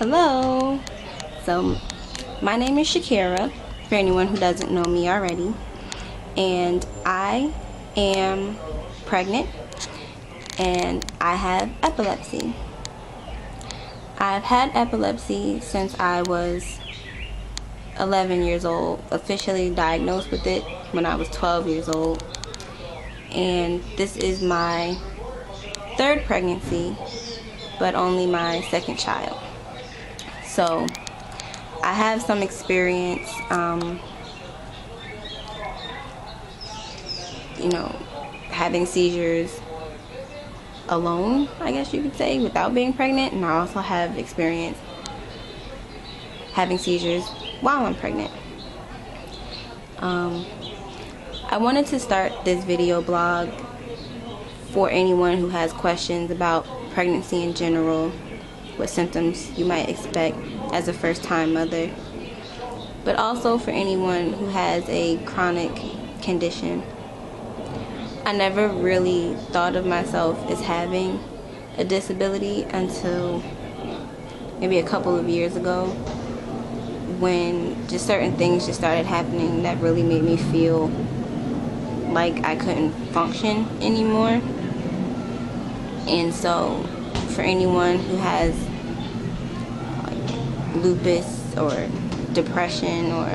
Hello. So my name is Shakira, for anyone who doesn't know me already, and I am pregnant and I have epilepsy. I've had epilepsy since I was 11 years old, officially diagnosed with it when I was 12 years old, and this is my third pregnancy, but only my second child. So I have some experience, having seizures alone, I guess you could say, without being pregnant, and I also have experience having seizures while I'm pregnant. I wanted to start this video blog for anyone who has questions about pregnancy in general, what symptoms you might expect as a first-time mother, but also for anyone who has a chronic condition. I never really thought of myself as having a disability until maybe a couple of years ago, when just certain things just started happening that really made me feel like I couldn't function anymore. And so for anyone who has lupus or depression or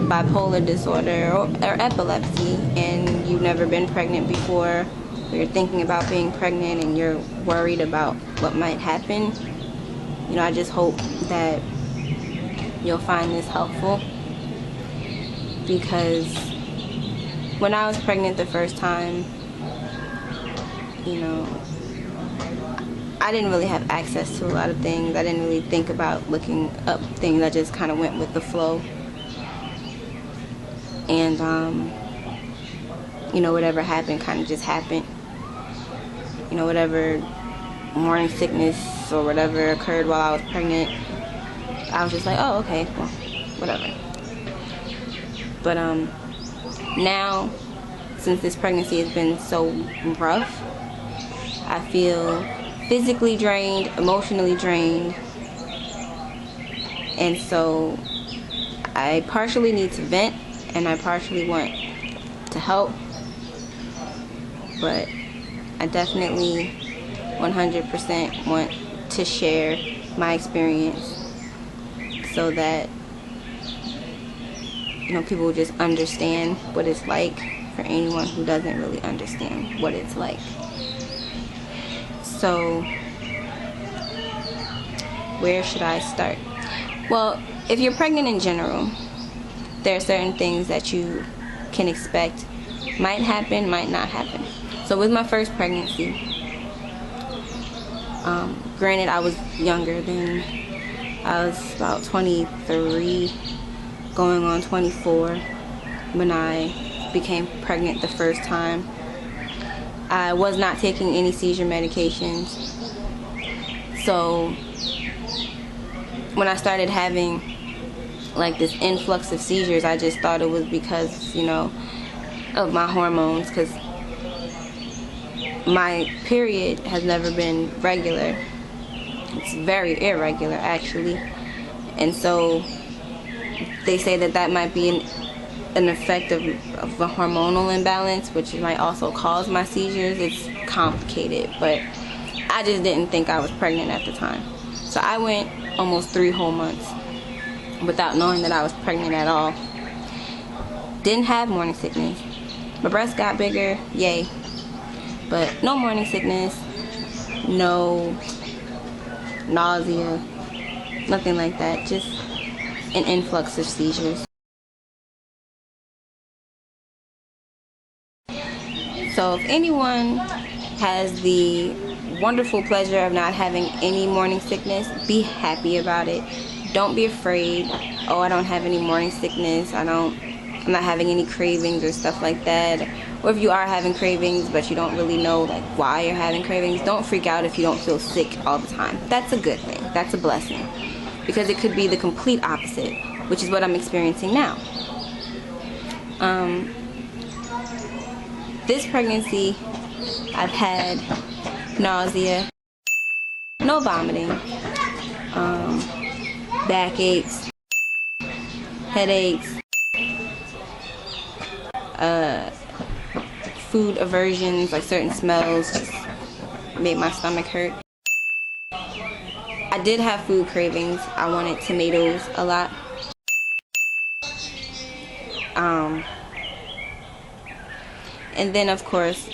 bipolar disorder or epilepsy, and you've never been pregnant before, or you're thinking about being pregnant and you're worried about what might happen, I just hope that you'll find this helpful, because when I was pregnant the first time, I didn't really have access to a lot of things. I didn't really think about looking up things. I just kind of went with the flow. And, whatever happened kind of just happened. Whatever morning sickness or whatever occurred while I was pregnant, I was just like, oh, okay, well, whatever. But now, since this pregnancy has been so rough, I feel physically drained, emotionally drained, and so I partially need to vent and I partially want to help, but I definitely 100% want to share my experience so that people will just understand what it's like, for anyone who doesn't really understand what it's like. So, where should I start? Well, if you're pregnant in general, there are certain things that you can expect might happen, might not happen. So with my first pregnancy, granted I was younger then. I was about 23, going on 24 when I became pregnant the first time. I was not taking any seizure medications. So when I started having like this influx of seizures, I just thought it was because, of my hormones, because my period has never been regular. It's very irregular, actually. And so they say that might be an effect of a hormonal imbalance, which might also cause my seizures. It's complicated, but I just didn't think I was pregnant at the time. So I went almost 3 whole months without knowing that I was pregnant at all. Didn't have morning sickness. My breasts got bigger, yay. But no morning sickness, no nausea, nothing like that. Just an influx of seizures. So if anyone has the wonderful pleasure of not having any morning sickness, be happy about it. Don't be afraid. Oh, I don't have any morning sickness. I'm not having any cravings or stuff like that. Or if you are having cravings but you don't really know why you're having cravings, don't freak out if you don't feel sick all the time. That's a good thing. That's a blessing. Because it could be the complete opposite, which is what I'm experiencing now. This pregnancy, I've had nausea, no vomiting, backaches, headaches, food aversions, like certain smells just made my stomach hurt. I did have food cravings. I wanted tomatoes a lot. And then of course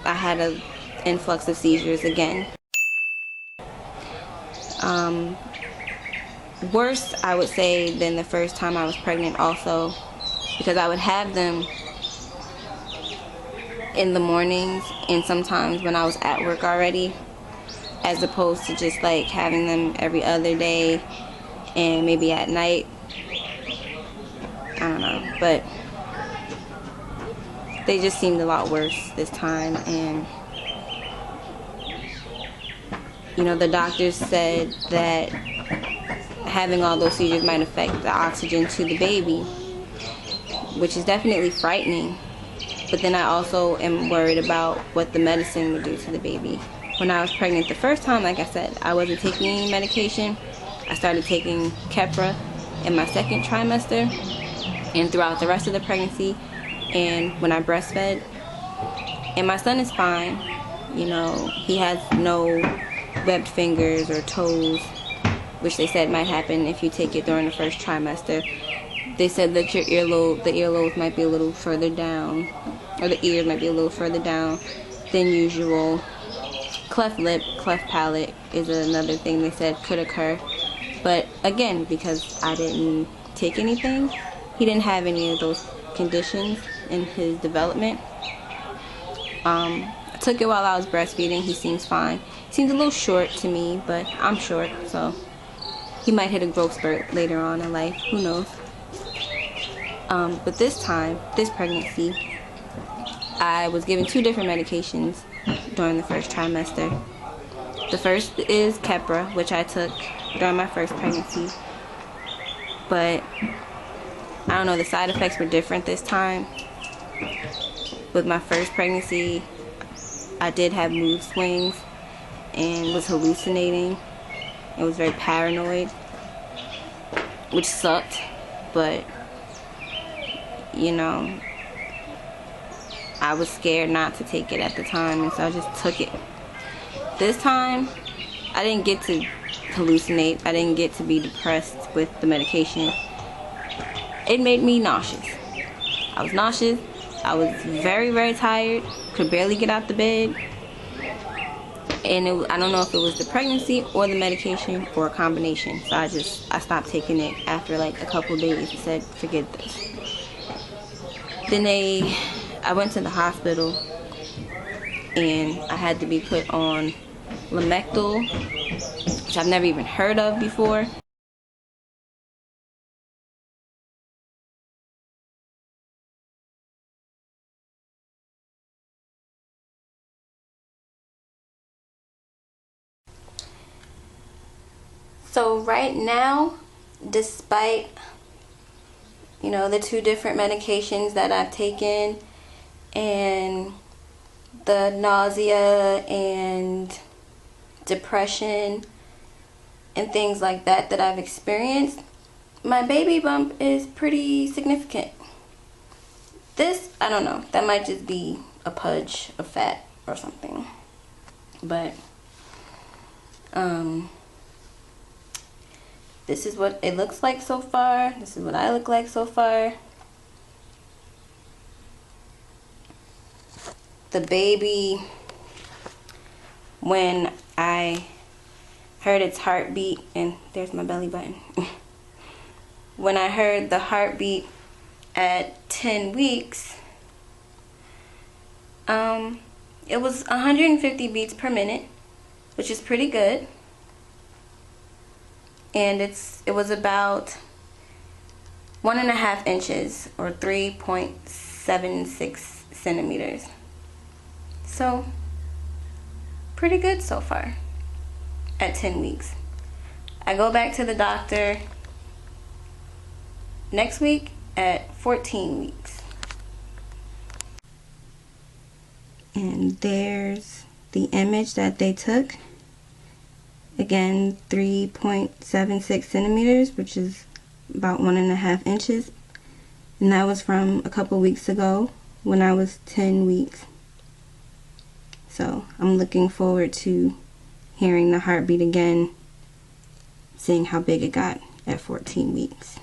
I had an influx of seizures again. Worse, I would say, than the first time I was pregnant also, because I would have them in the mornings and sometimes when I was at work already, as opposed to just like having them every other day and maybe at night. I don't know, but they just seemed a lot worse this time. And you know, the doctors said that having all those seizures might affect the oxygen to the baby, which is definitely frightening. But then I also am worried about what the medicine would do to the baby. When I was pregnant the first time, like I said, I wasn't taking any medication. I started taking Keppra in my second trimester and throughout the rest of the pregnancy and when I breastfed. And my son is fine. You know, he has no webbed fingers or toes, which they said might happen if you take it during the first trimester. They said that your the earlobes might be a little further down, or the ears might be a little further down than usual. Cleft lip, cleft palate is another thing they said could occur. But again, because I didn't take anything, he didn't have any of those conditions in his development. I took it while I was breastfeeding. He seems fine. He seems a little short to me, but I'm short, so he might hit a growth spurt later on in life. Who knows? But this time, this pregnancy, I was given 2 different medications during the first trimester. The first is Keppra, which I took during my first pregnancy. But I don't know, the side effects were different this time. With my first pregnancy, I did have mood swings and was hallucinating and was very paranoid, which sucked, but you know, I was scared not to take it at the time, and so I just took it. This time, I didn't get to hallucinate. I didn't get to be depressed with the medication. It made me nauseous. I was nauseous. I was very, very tired. Could barely get out the bed. And I don't know if it was the pregnancy or the medication or a combination. So I stopped taking it after like a couple days and said, forget this. Then I went to the hospital and I had to be put on Lamictal, which I've never even heard of before. So right now, despite, you know, the 2 different medications that I've taken and the nausea and depression and things like that I've experienced, my baby bump is pretty significant. This, I don't know, that might just be a pudge of fat or something. But this is what it looks like so far. This is what I look like so far. The baby, when I heard its heartbeat, and there's my belly button. When I heard the heartbeat at 10 weeks, it was 150 beats per minute, which is pretty good. And it was about 1.5 inches or 3.76 centimeters. So, pretty good so far at 10 weeks. I go back to the doctor next week at 14 weeks. And there's the image that they took. Again, 3.76 centimeters, which is about 1.5 inches. And that was from a couple weeks ago when I was 10 weeks. So I'm looking forward to hearing the heartbeat again, seeing how big it got at 14 weeks.